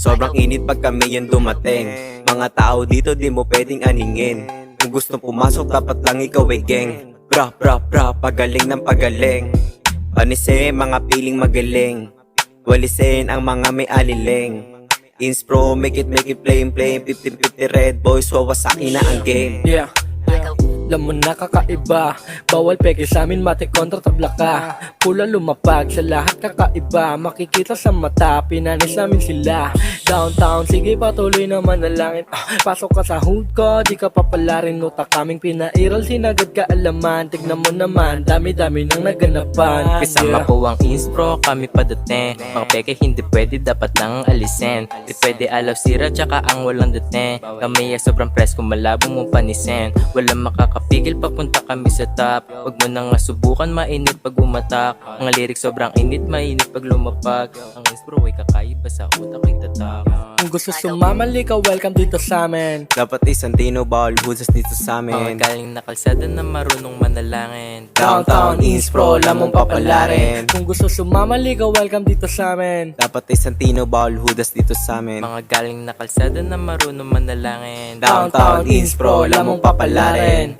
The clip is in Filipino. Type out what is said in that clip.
Sobrang init pag kami yung dumating. Mga tao dito di mo pwedeng aningin. Kung gusto pumasok dapat lang ikaw ay gang. Bra bra bra, pagaling ng pagaling. Panisin mga piling magaling. Walisin ang mga may aliling. Inspro, make it plain 50-50 red boys, wawasakin na ang game. Yeah, alam mo na kakaiba. Bawal peke sa amin, mate kontra tabla ka. Pula lumapag sa lahat kakaiba. Makikita sa mata, pinanis namin sila. Downtown, sige patuloy na manalangin. Pasok ka sa hood ko, di ka papalarin. Utak kaming pinairal, sinagad ka alaman. Tignan mo naman, dami-dami nang naganapan. Kasama ko ang Inspro, kami padating. Mga peke hindi pwede, dapat nang alisin. Di pwede alaw sira, tsaka ang walang dating. Kami ay sobrang presko, malabo mong panisin. Walang makakapigil, papunta kami sa top. Huwag mo na nga subukan, mainit pag umatak. Ang lyrics sobrang init, mainit pag lumapag. Ang Inspro ay kakaiba sa utak ay tatak. Kung gusto sumamali ka, welcome dito sa amin. Dapat isang tino ball, hudas dito sa Mga amin. galing na kalsada na marunong manalangin. Downtown, Inspro, lamang papalarin. Kung gusto sumamali ka, welcome dito sa amin. Dapat isang tino ball, hudas dito sa amin. Mga galing na kalsada na marunong manalangin. Downtown, Inspro, lamang papalarin.